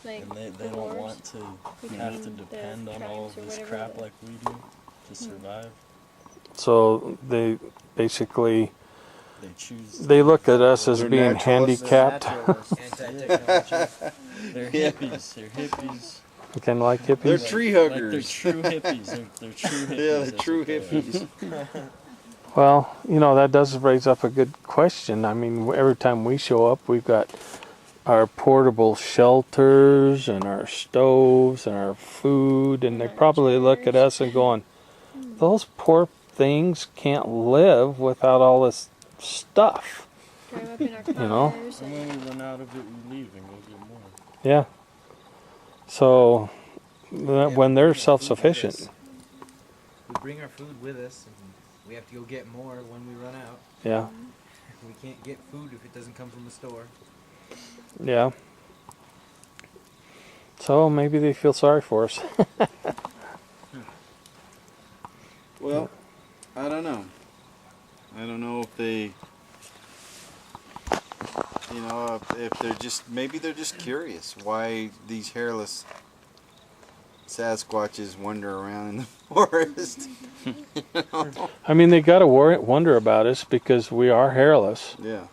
Like and they don't want to have to depend on all of this crap like we do to survive. So they basically They look at us as They're being naturalists. handicapped. Anti-technology. They're hippies. They're hippies. Kind of like hippies. They're tree huggers. Like they're true hippies. They're true hippies. Yeah, they're true hippies. Well, that does raise up a good question. I mean, every time we show up, we've got our portable shelters and our stoves and our food, and they probably look at us and going, those poor things can't live without all this stuff. Drive up in our cars. And when we run out of it, we leave and go get more. Yeah. So when they're self-sufficient. We bring our food with us, and we have to go get more when we run out. Yeah. We can't get food if it doesn't come from a store. Yeah. So maybe they feel sorry for us. Well, I don't know. I don't know if they, if they're just, maybe they're just curious why these hairless Sasquatches wander around in the forest. I mean, they got to wonder about us because we are hairless. Yeah.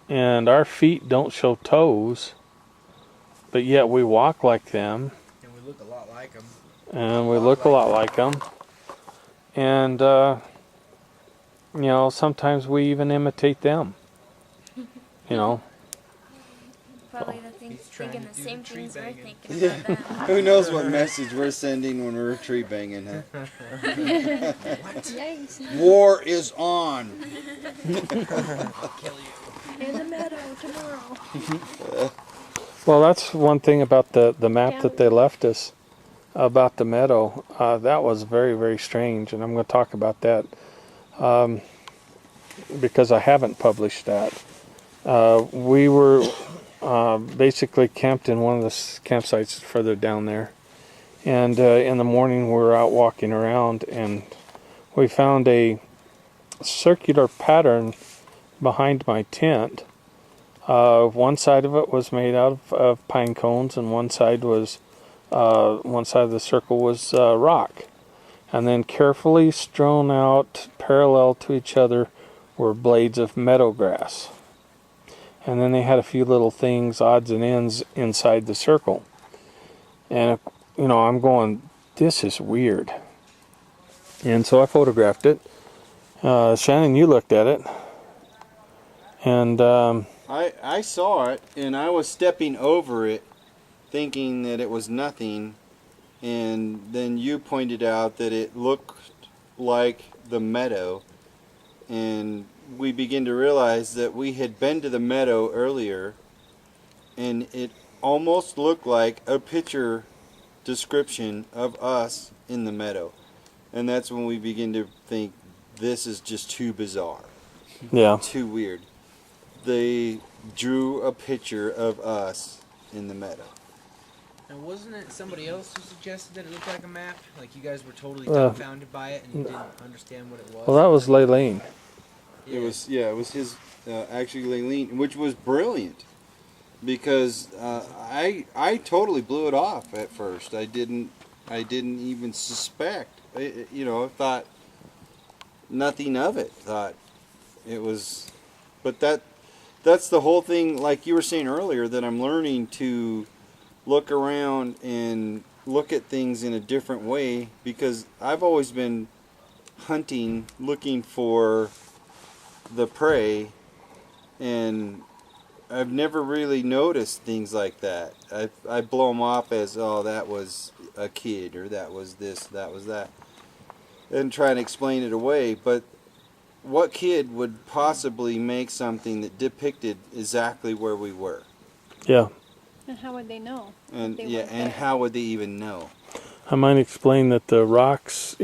And our feet don't show toes, but yet we walk like them. And we look a lot like them. And we look a lot like them. And, sometimes we even imitate them. Probably thinking the same things we're thinking Yeah. about them. Who knows what message we're sending when we're tree banging, huh? Yikes. War is on. I'll kill you. In the meadow tomorrow. Well, that's one thing about the map that they left us about the meadow. That was very, very strange, and I'm going to talk about that because I haven't published that. We were basically camped in one of the campsites further down there, and in the morning we were out walking around, and we found a circular pattern behind my tent. One side of it was made out of pine cones, and one side of the circle was rock. And then carefully strewn out parallel to each other were blades of meadow grass. And then they had a few little things, odds and ends, inside the circle. And, I'm going, this is weird. And so I photographed it. Shannon, you looked at it. And I saw it, and I was stepping over it, thinking that it was nothing, and then you pointed out that it looked like the meadow, and we began to realize that we had been to the meadow earlier, and it almost looked like a picture description of us in the meadow, and that's when we begin to think, this is just too bizarre. Yeah. Too weird. They drew a picture of us in the meadow. And wasn't it somebody else who suggested that it looked like a map? Like you guys were totally dumbfounded by it and you didn't understand what it was? well, that was Laylene. Yeah. It was his, actually Laylene, which was brilliant. Because I totally blew it off at first. I didn't even suspect. I thought nothing of it. Thought it was, but that's the whole thing. Like you were saying earlier, that I'm learning to look around and look at things in a different way, because I've always been hunting, looking for the prey, and I've never really noticed things like that. I blow them off as, oh, that was a kid, or that was this, that was that, and try and explain it away. But what kid would possibly make something that depicted exactly where we were? Yeah. And how would they know? And They yeah, weren't and there. how would they even know? I might explain that the rocks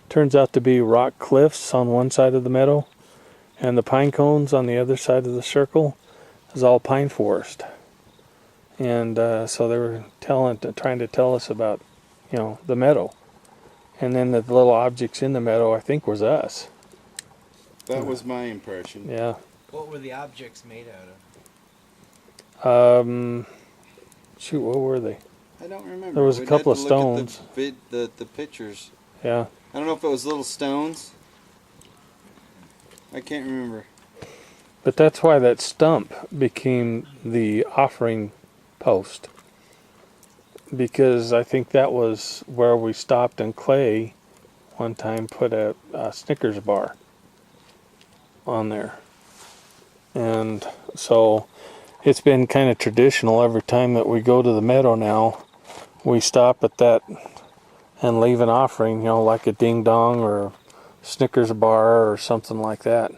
turns out to be rock cliffs on one side of the meadow, and the pine cones on the other side of the circle is all pine forest. And so they were trying to tell us about, the meadow. And then the little objects in the meadow, I think, was us. That was my impression. Yeah. What were the objects made out of? Shoot, what were they? I don't remember. There was a We'd couple have of to look at stones. the pictures. Yeah. I don't know if it was little stones. I can't remember. But that's why that stump became the offering post. Because I think that was where we stopped, and Clay one time put a Snickers bar on there. And so it's been kind of traditional every time that we go to the meadow now, we stop at that and leave an offering, like a ding dong or a Snickers bar or something like that.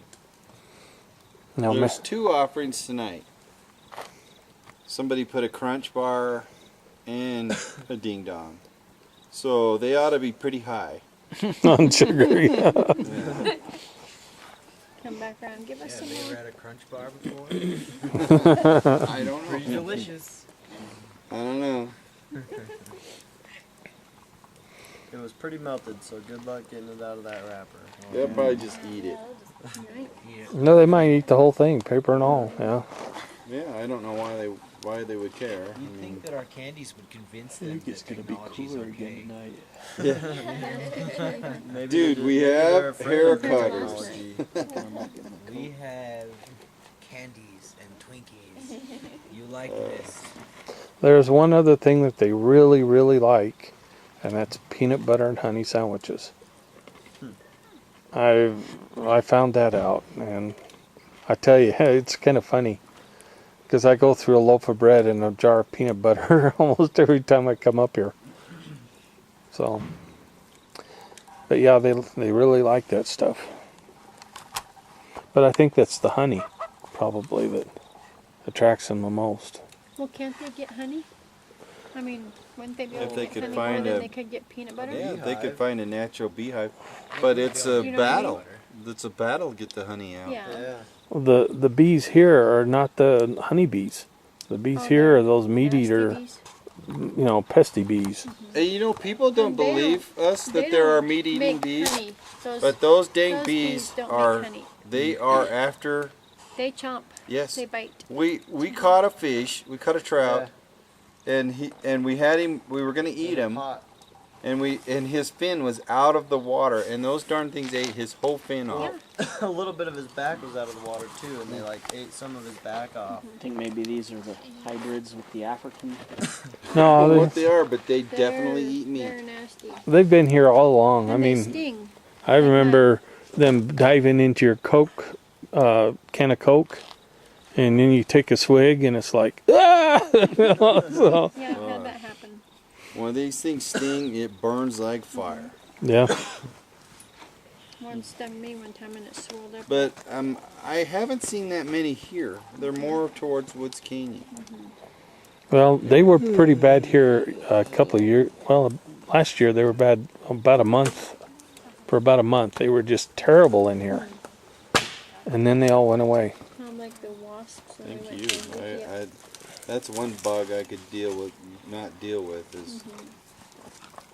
Now, There's 2 offerings tonight. Somebody put a crunch bar and a ding dong. So they ought to be pretty high. on sugar, yeah. Come back around and give us Yeah, some have you ever more. had a crunch bar before? I don't Pretty know. delicious. I don't know. It was pretty melted, so good luck getting it out of that wrapper. They'll probably just eat it. Right? Yeah. No, they might eat the whole thing, paper and all, yeah. Yeah, I don't know why they would care. I You'd mean, think that our candies would convince I them think it's that gonna be technology is cooler okay. again tonight. Maybe Dude, they we maybe have they're afraid of hair cutters. technology. We have candies and Twinkies. You like this? There's one other thing that they really, really like, and that's peanut butter and honey sandwiches. I found that out, and I tell you, it's kind of funny, because I go through a loaf of bread and a jar of peanut butter almost every time I come up here. So, but yeah, they really like that stuff. But I think that's the honey, probably, that attracts them the most. Well, can't they get honey? I mean, wouldn't they be If able they to could get honey find more than a- they could get peanut butter? yeah, if they could Beehive. find a natural beehive. But it's a You know what I mean? battle. It's a battle to get the honey out. Yeah. The bees here are not the honey bees. The bees Oh, here they're are those meat Nasty eater, bees. pesty bees. Hey, people don't And they don't- believe us They that there are don't meat-eating make bees. honey. But those dang those bees don't are, make honey. they are after, They chomp. yes. They bite. We caught a fish, we caught a trout, and we had him, we were going to eat him, and his fin was out of the water, and those darn things ate his whole fin off. A little bit of his back was out of the water too, and they ate some of his back off. I think maybe these are the hybrids with the African. I No, don't know what they are, but they definitely They're- eat meat. They're nasty. they've been here all along. And I they mean, sting. I remember them diving into your Coke, can of Coke, and then you take a swig and it's like, ah! So, Yeah, I've had that happen. When these things sting, it burns like fire. yeah. One stung me one time and it swelled up. But I haven't seen that many here. They're more towards Woods Canyon. Well, they were pretty bad here a couple of years. Well, last year they were bad about a month. For about a month, they were just terrible in here, and then they all went away. Like the wasps. when Thank we you. went to India. That's one bug I could not deal with is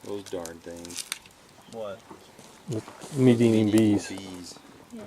those darn things. What? Meat-eating bees. Bees. Yeah.